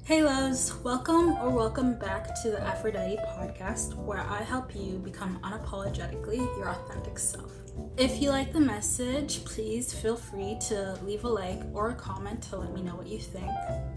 Hey loves, welcome back to the Aphrodite podcast, where I help you become unapologetically your authentic self. If you like the message, please feel free to leave a like or a comment to let me know what you think.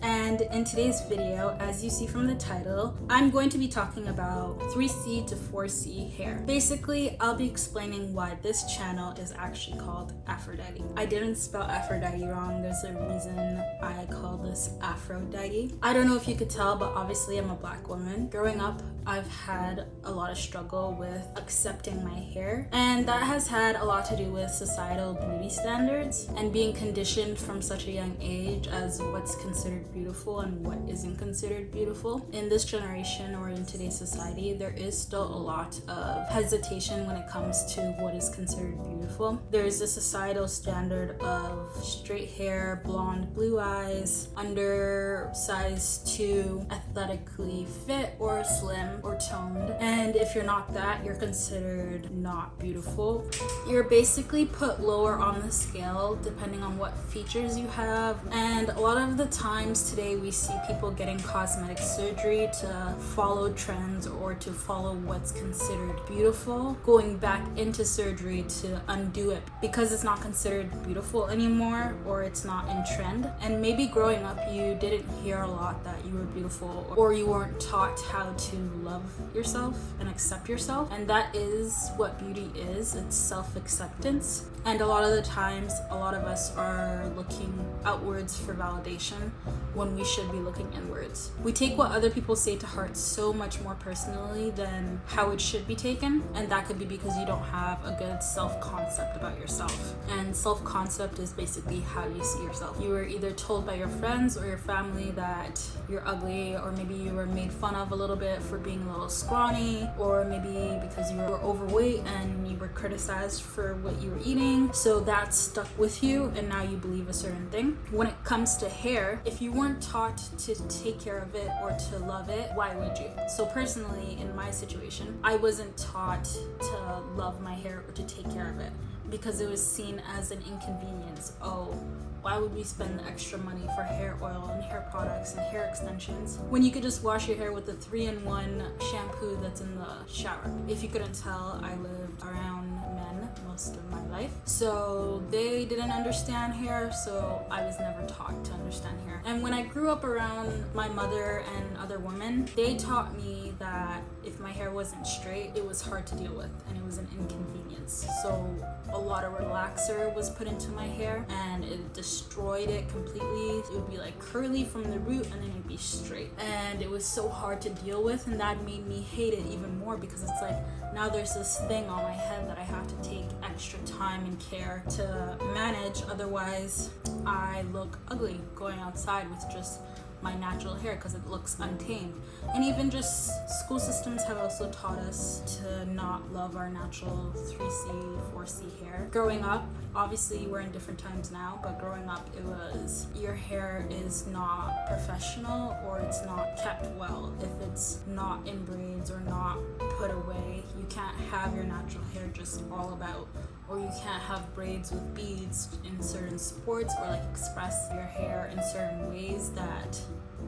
And in today's video, as you see from the title, I'm going to be talking about 3C to 4C hair. Basically, I'll be explaining why this channel is actually called Aphrodite. I didn't spell Aphrodite wrong. There's a reason I call this Aphrodite. I don't know if you could tell, but obviously I'm a black woman. Growing up, I've had a lot of struggle with accepting my hair, and that has had a lot to do with societal beauty standards and being conditioned from such a young age as what's considered beautiful and what isn't considered beautiful. In this generation or in today's society, there is still a lot of hesitation when it comes to what is considered beautiful. There's a societal standard of straight hair, blonde, blue eyes, under size 2, athletically fit or slim or toned, and if you're not that, you're considered not beautiful. You're basically put lower on the scale depending on what features you have, and a lot of the times today we see people getting cosmetic surgery to follow trends or to follow what's considered beautiful, going back into surgery to undo it because it's not considered beautiful anymore or it's not in trend. And maybe growing up you didn't hear a lot that you were beautiful, or you weren't taught how to love yourself and accept yourself, and that is what beauty is. It's self-acceptance. And a lot of the times, a lot of us are looking outwards for validation when we should be looking inwards. We take what other people say to heart so much more personally than how it should be taken, and that could be because you don't have a good self-concept about yourself. And self-concept is basically how you see yourself. You were either told by your friends or your family that you're ugly, or maybe you were made fun of a little bit for being a little scrawny, or maybe because you were overweight and you were criticized for what you were eating. So that stuck with you and now you believe a certain thing. When it comes to hair, if you weren't taught to take care of it or to love it, why would you? So personally, in my situation, I wasn't taught to love my hair or to take care of it because it was seen as an inconvenience. Oh, why would we spend the extra money for hair oil and hair products and hair extensions when you could just wash your hair with the 3-in-1 shampoo that's in the shower? If you couldn't tell, I lived around men most of my life, so they didn't understand hair, so I was never taught to understand hair. And when I grew up around my mother and other women, they taught me that if my hair wasn't straight, it was hard to deal with and it was an inconvenience. So a lot of relaxer was put into my hair and it destroyed it completely. It would be like curly from the root and then it'd be straight, and it was so hard to deal with, and that made me hate it even more because it's like now there's this thing on my head that I have to take extra time and care to manage, otherwise I look ugly going outside with just my natural hair because it looks untamed. And even just school systems have also taught us to not love our natural 3C, 4C hair. Growing up, obviously we're in different times now, but growing up it was your hair is not professional or it's not kept well. If it's not in braids or not put away, you can't have your natural hair just all about, or you can't have braids with beads in certain sports, or like express your hair in certain ways that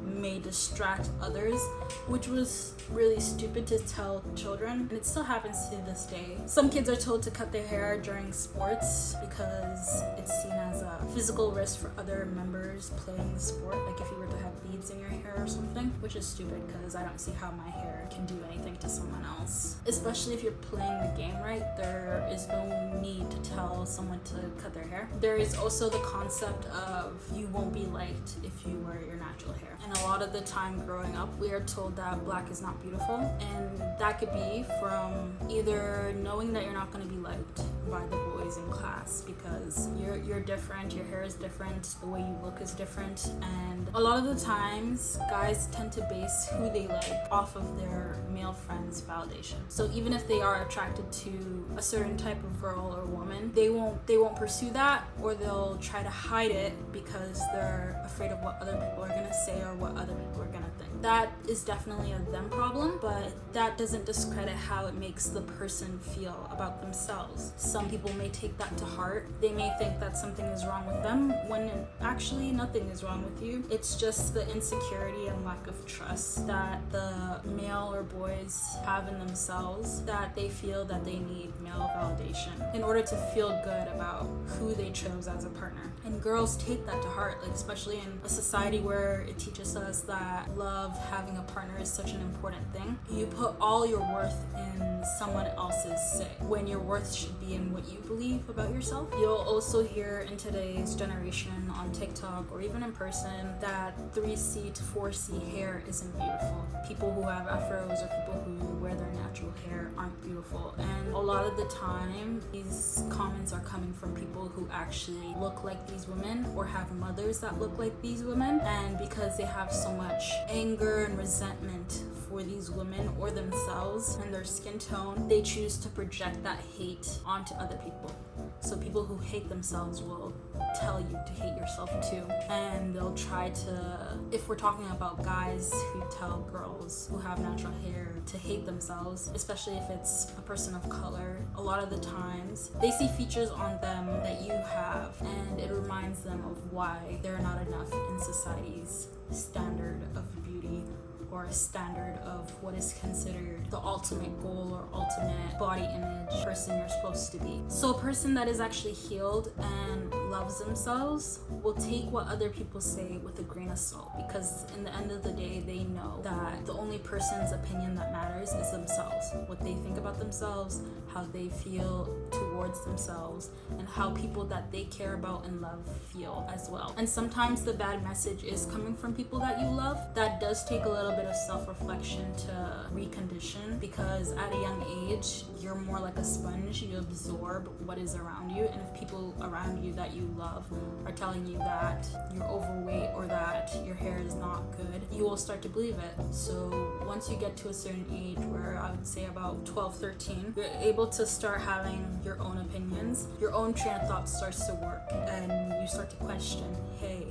may distract others, which was really stupid to tell children, and it still happens to this day. Some kids are told to cut their hair during sports because it's seen as a physical risk for other members playing the sport, like if you were to have beads in your hair or something, which is stupid because I don't see how my hair can do anything to someone else. Especially if you're playing the game right, there is no need to tell someone to cut their hair. There is also the concept of you won't be liked if you wear your natural hair. And a lot of the time growing up, we are told that black is not beautiful, and that could be from either knowing that you're not going to be liked by the boys in class because you're different, your hair is different, the way you look is different, and a lot of the times guys tend to base who they like off of their male friends' validation. So even if they are attracted to a certain type of girl or woman, they won't pursue that, or they'll try to hide it because they're afraid of what other people are going to say or what other people are going to think. that is definitely a them problem, but that doesn't discredit how it makes the person feel about themselves. Some people may take that to heart. They may think that something is wrong with them when actually nothing is wrong with you. It's just the insecurity and lack of trust that the male or boys have in themselves, that they feel that they need male validation in order to feel good about who they chose as a partner. And girls take that to heart, like especially in a society where it teaches us that love, having a partner is such an important thing. You put all your worth in someone else's say, when your worth should be in what you believe about yourself. You'll also hear in today's generation on TikTok or even in person that 3C to 4C hair isn't beautiful. People who have afros or people who wear their natural hair aren't beautiful. And a lot of the time, these comments are coming from people who actually look like these women or have mothers that look like these women. And because they have so much anger and resentment for these women or themselves and their skin tone, they choose to project that hate onto other people. So people who hate themselves will tell you to hate yourself too. And they'll try to, if we're talking about guys who tell girls who have natural hair to hate themselves, especially if it's a person of color, a lot of the times they see features on them that you have, and it reminds them of why they're not enough in society's standard of beauty, or a standard of what is considered the ultimate goal or ultimate body image person you're supposed to be. So a person that is actually healed and loves themselves will take what other people say with a grain of salt, because in the end of the day, they know that the only person's opinion that matters is themselves. What they think about themselves, how they feel towards themselves, and how people that they care about and love feel as well. And sometimes the bad message is coming from people that you love. That does take a little bit of self-reflection to recondition, because at a young age, you're more like a sponge. You absorb what is around you, and if people around you that you love are telling you that you're overweight or that your hair is not good, you will start to believe it. So once you get to a certain age, where I would say about 12, 13, you're able to start having your own opinions. Your own train of thought starts to work, and you start to question, hey,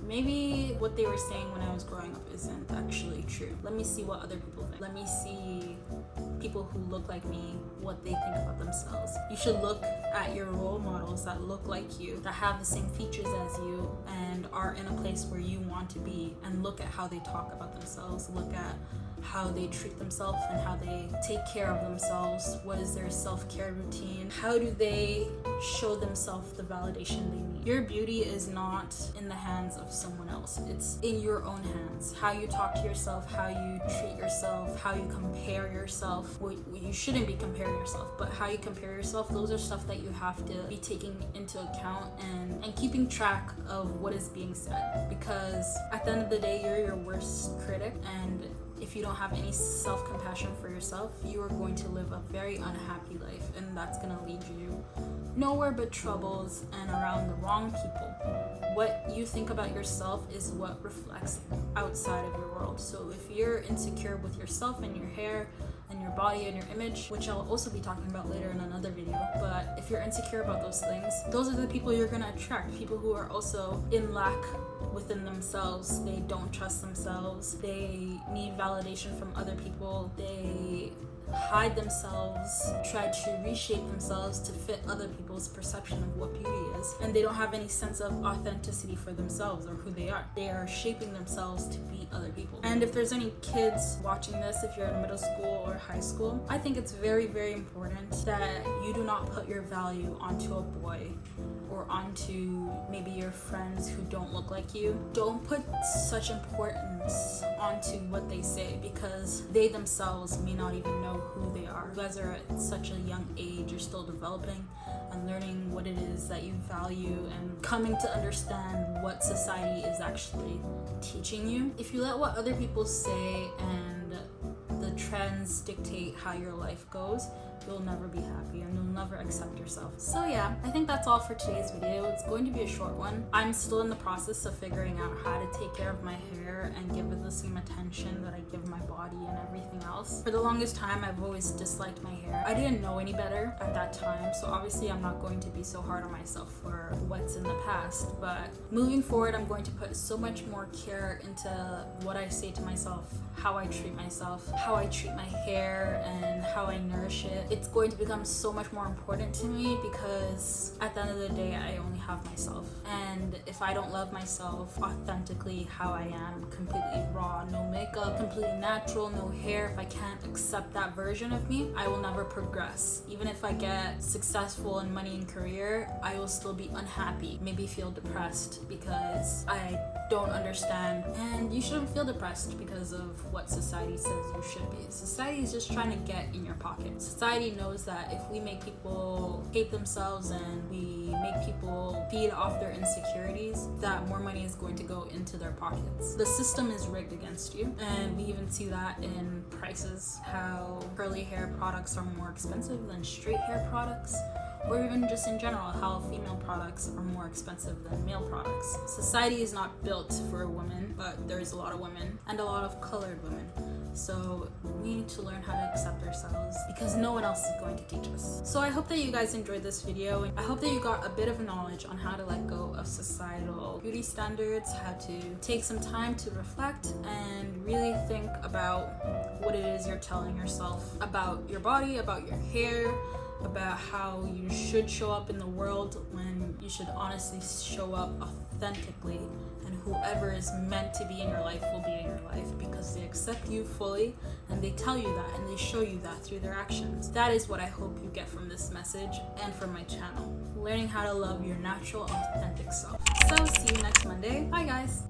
maybe what they were saying when I was growing up isn't actually true. Let me see what other people think. Let me see people who look like me, what they think about themselves. You should look at your role models that look like you, that have the same features as you, and are in a place where you want to be, and look at how they talk about themselves. Look at how they treat themselves and how they take care of themselves. What is their self-care routine? How do they show themselves the validation they need? Your beauty is not in the hands of someone else. It's in your own hands. How you talk to yourself, how you treat yourself, how you compare yourself. Well, you shouldn't be comparing yourself, but how you compare yourself, those are stuff that you have to be taking into account and keeping track of what is being said. Because at the end of the day, you're your worst critic, and if you don't have any self-compassion for yourself, you are going to live a very unhappy life, and that's going to lead you nowhere but troubles and around the wrong people. What you think about yourself is what reflects outside of your world. So if you're insecure with yourself and your hair and your body and your image, which I'll also be talking about later in another video, but if you're insecure about those things, those are the people you're going to attract. People who are also in lack within themselves. They don't trust themselves. They need validation from other people. They hide themselves, try to reshape themselves to fit other people's perception of what beauty is, and they don't have any sense of authenticity for themselves or who they are. They are shaping themselves to be other people. And if there's any kids watching this, if you're in middle school or high school, I think it's very, very important that you do not put your value onto a boy or onto maybe your friends who don't look like you. Don't put such importance onto what they say, because they themselves may not even know who they are. You guys are at such a young age, you're still developing and learning what it is that you value and coming to understand what society is actually teaching you. If you let what other people say and the trends dictate how your life goes, you'll never be happy, and you'll never accept yourself. So yeah, I think that's all for today's video. It's going to be a short one. I'm still in the process of figuring out how to take care of my hair and give it the same attention that I give my body and everything else. For the longest time, I've always disliked my hair. I didn't know any better at that time, so obviously I'm not going to be so hard on myself for what's in the past. But moving forward, I'm going to put so much more care into what I say to myself, how I treat myself, how I treat my hair, and how I nourish it. It's going to become so much more important to me because at the end of the day, I only have myself. And if I don't love myself authentically how I am, completely raw, no makeup, completely natural, no hair, if I can't accept that version of me, I will never progress. Even if I get successful in money and career, I will still be unhappy, maybe feel depressed because I don't understand. And you shouldn't feel depressed because of what society says you should be. Society is just trying to get in your pocket. Society knows that if we make people hate themselves and we make people feed off their insecurities, that more money is going to go into their pockets. The system is rigged against you, and we even see that in prices, how curly hair products are more expensive than straight hair products, or even just in general, how female products are more expensive than male products. Society is not built for women, but there's a lot of women and a lot of colored women. So we need to learn how to accept ourselves because no one else is going to teach us. So I hope that you guys enjoyed this video. I hope that you got a bit of knowledge on how to let go of societal beauty standards, how to take some time to reflect and really think about what it is you're telling yourself about your body, about your hair, about how you should show up in the world when you should honestly show up authentically, and whoever is meant to be in your life will be in your life because they accept you fully and they tell you that and they show you that through their actions. That is what I hope you get from this message and from my channel. Learning how to love your natural, authentic self. So see you next Monday. Bye guys.